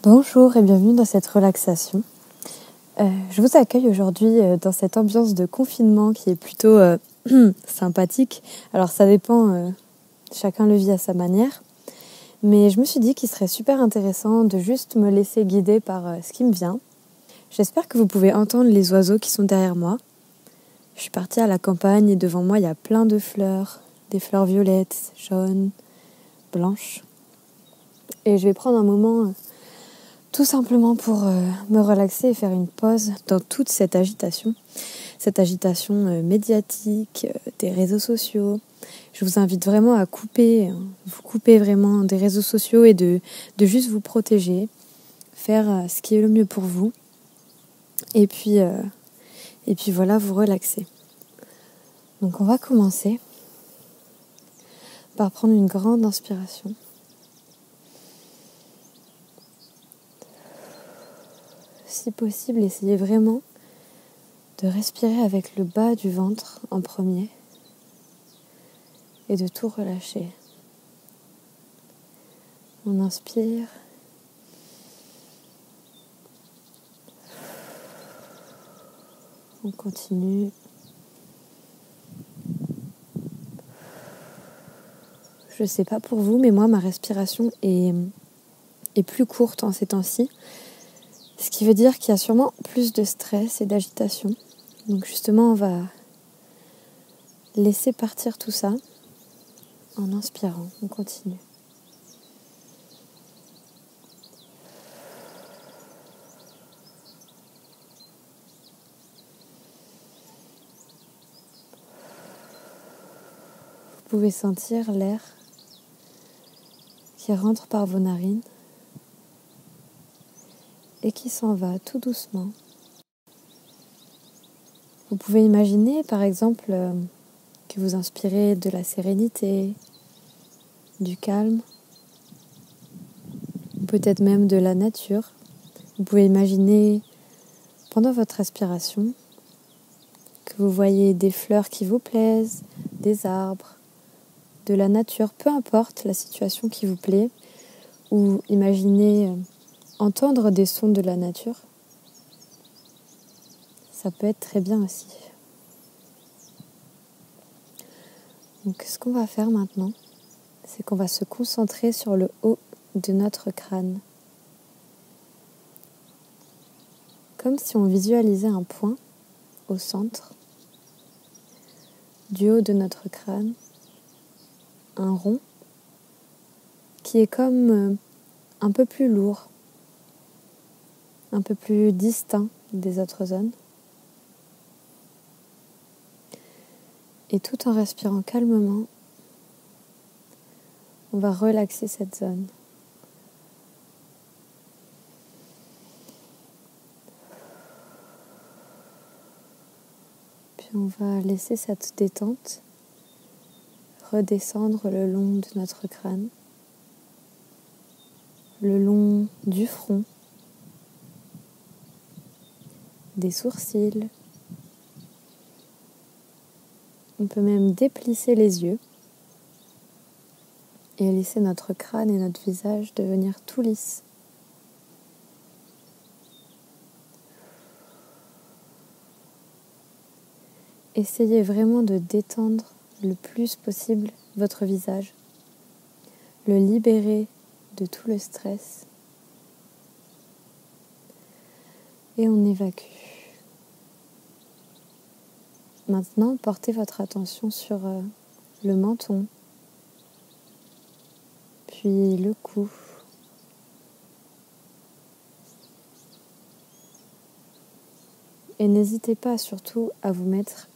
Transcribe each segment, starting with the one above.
Bonjour et bienvenue dans cette relaxation. Je vous accueille aujourd'hui dans cette ambiance de confinement qui est plutôt sympathique. Alors ça dépend, chacun le vit à sa manière. Mais je me suis dit qu'il serait super intéressant de juste me laisser guider par ce qui me vient. J'espère que vous pouvez entendre les oiseaux qui sont derrière moi. Je suis partie à la campagne et devant moi il y a plein de fleurs. Des fleurs violettes, jaunes, blanches. Et je vais prendre un moment... tout simplement pour me relaxer et faire une pause dans toute cette agitation médiatique, des réseaux sociaux. Je vous invite vraiment à vous couper vraiment des réseaux sociaux et de juste vous protéger, faire ce qui est le mieux pour vous et puis voilà, vous relaxer. Donc on va commencer par prendre une grande inspiration. Si possible, essayez vraiment de respirer avec le bas du ventre en premier et de tout relâcher. On inspire. On continue. Je ne sais pas pour vous, mais moi, ma respiration est plus courte en ces temps-ci. Ce qui veut dire qu'il y a sûrement plus de stress et d'agitation. Donc justement, on va laisser partir tout ça en inspirant. On continue. Vous pouvez sentir l'air qui rentre par vos narines et qui s'en va tout doucement. Vous pouvez imaginer, par exemple, que vous inspirez de la sérénité, du calme, ou peut-être même de la nature. Vous pouvez imaginer, pendant votre respiration, que vous voyez des fleurs qui vous plaisent, des arbres, de la nature, peu importe la situation qui vous plaît, ou imaginez entendre des sons de la nature. Ça peut être très bien aussi. Donc ce qu'on va faire maintenant, c'est qu'on va se concentrer sur le haut de notre crâne. Comme si on visualisait un point au centre, du haut de notre crâne, un rond qui est comme un peu plus lourd, un peu plus distinct des autres zones. Et tout en respirant calmement, on va relaxer cette zone. Puis on va laisser cette détente redescendre le long de notre crâne, le long du front, des sourcils. On peut même déplisser les yeux et laisser notre crâne et notre visage devenir tout lisses. Essayez vraiment de détendre le plus possible votre visage, le libérer de tout le stress et on évacue. Maintenant, portez votre attention sur le menton, puis le cou. Et n'hésitez pas surtout à vous mettre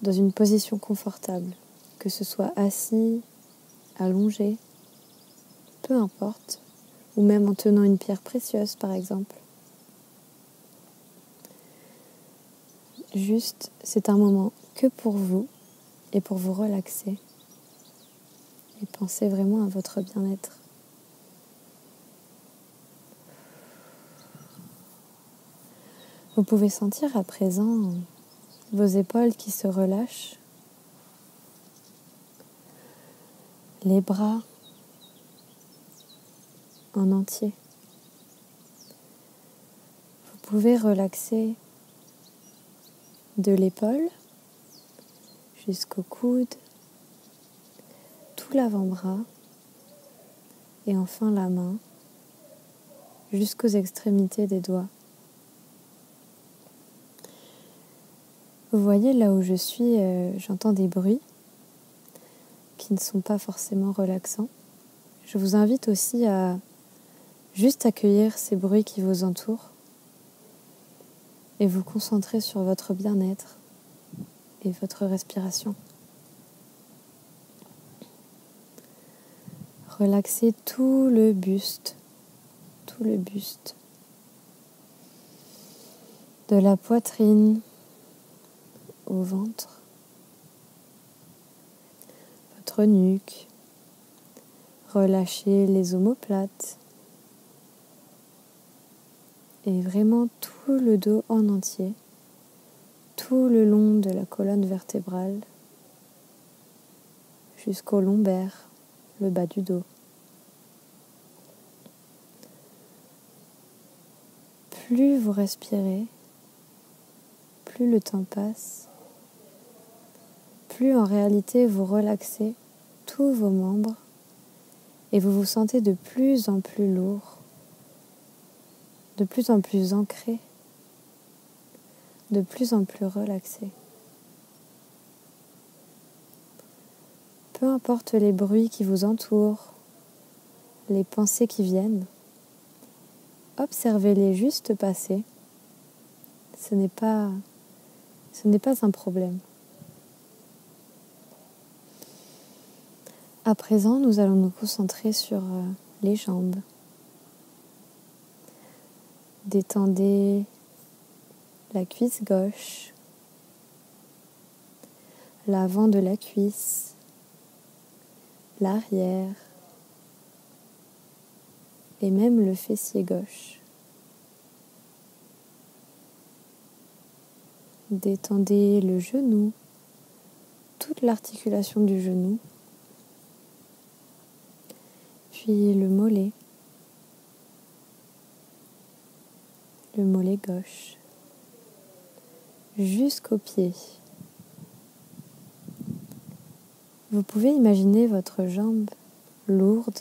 dans une position confortable, que ce soit assis, allongé, peu importe, ou même en tenant une pierre précieuse par exemple. Juste, c'est un moment que pour vous et pour vous relaxer et pensez vraiment à votre bien-être. Vous pouvez sentir à présent vos épaules qui se relâchent, les bras en entier. pouvez relaxer de l'épaule jusqu'au coude, tout l'avant-bras et enfin la main jusqu'aux extrémités des doigts. Vous voyez, là où je suis, j'entends des bruits qui ne sont pas forcément relaxants. Je vous invite aussi à juste accueillir ces bruits qui vous entourent et vous concentrer sur votre bien-être et votre respiration. Relaxez tout le buste, de la poitrine au ventre, votre nuque, relâchez les omoplates et vraiment tout le dos en entier, tout le long de la colonne vertébrale jusqu'au lombaire, le bas du dos. Plus vous respirez, plus le temps passe, plus en réalité vous relaxez tous vos membres et vous vous sentez de plus en plus lourd, de plus en plus ancré, de plus en plus relaxé. Peu importe les bruits qui vous entourent, les pensées qui viennent, observez-les juste passer. Ce n'est pas un problème. À présent, nous allons nous concentrer sur les jambes. Détendez la cuisse gauche, l'avant de la cuisse, l'arrière et même le fessier gauche. Détendez le genou, toute l'articulation du genou, puis le mollet gauche, jusqu'au pied. Vous pouvez imaginer votre jambe lourde.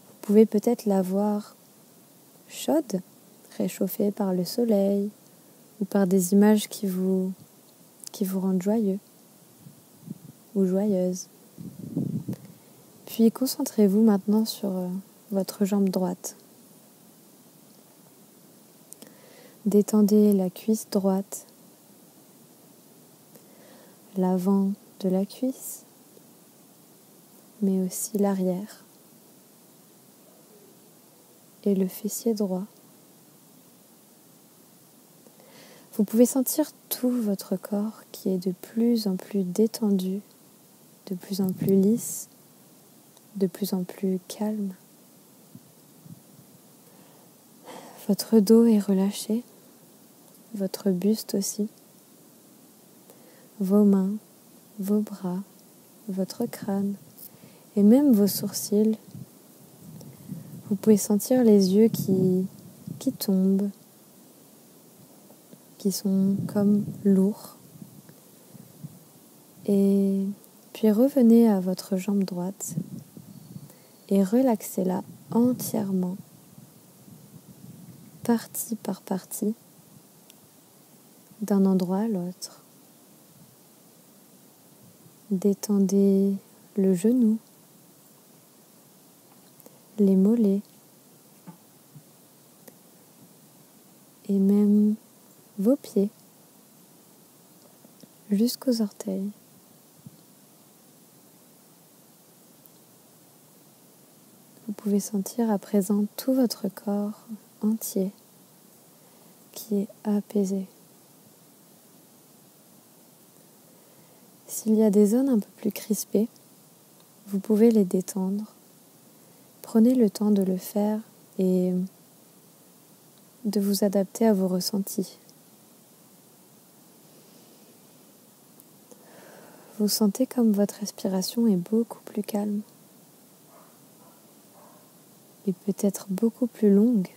Vous pouvez peut-être la voir chaude, réchauffée par le soleil ou par des images qui vous rendent joyeux ou joyeuse. Puis concentrez-vous maintenant sur votre jambe droite. Détendez la cuisse droite, l'avant de la cuisse, mais aussi l'arrière et le fessier droit. Vous pouvez sentir tout votre corps qui est de plus en plus détendu, de plus en plus lisse, de plus en plus calme. Votre dos est relâché, votre buste aussi, vos mains, vos bras, votre crâne et même vos sourcils. Vous pouvez sentir les yeux qui tombent, qui sont comme lourds. Et puis revenez à votre jambe droite et relaxez-la entièrement, partie par partie, d'un endroit à l'autre. Détendez le genou, les mollets et même vos pieds jusqu'aux orteils. Vous pouvez sentir à présent tout votre corps entier qui est apaisé. S'il y a des zones un peu plus crispées, vous pouvez les détendre. Prenez le temps de le faire et de vous adapter à vos ressentis. Vous sentez comme votre respiration est beaucoup plus calme et peut-être beaucoup plus longue.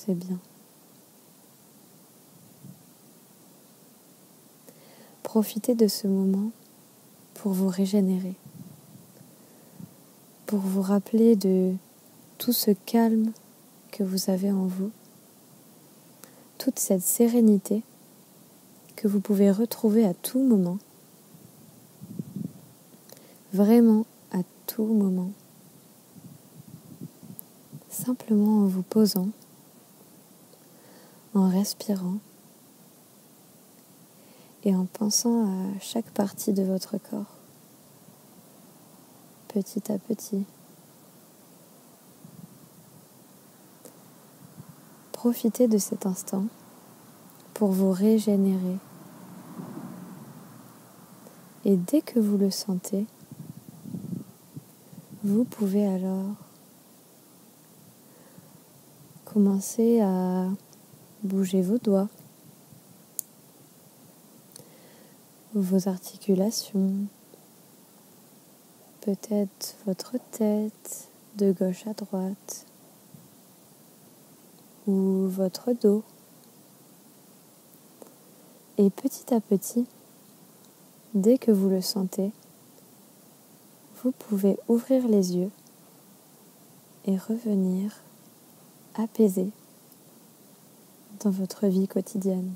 c'est bien. Profitez de ce moment pour vous régénérer, pour vous rappeler de tout ce calme que vous avez en vous, toute cette sérénité que vous pouvez retrouver à tout moment, vraiment à tout moment, simplement en vous posant, en respirant et en pensant à chaque partie de votre corps, petit à petit. Profitez de cet instant pour vous régénérer. Et dès que vous le sentez, vous pouvez alors commencer à bouger vos doigts, vos articulations, peut-être votre tête de gauche à droite ou votre dos. Et petit à petit, dès que vous le sentez, vous pouvez ouvrir les yeux et revenir apaisé dans votre vie quotidienne.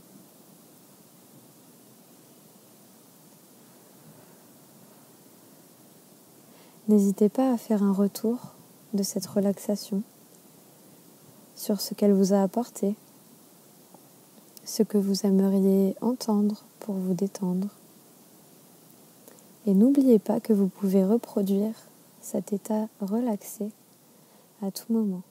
N'hésitez pas à faire un retour de cette relaxation sur ce qu'elle vous a apporté, ce que vous aimeriez entendre pour vous détendre. Et n'oubliez pas que vous pouvez reproduire cet état relaxé à tout moment.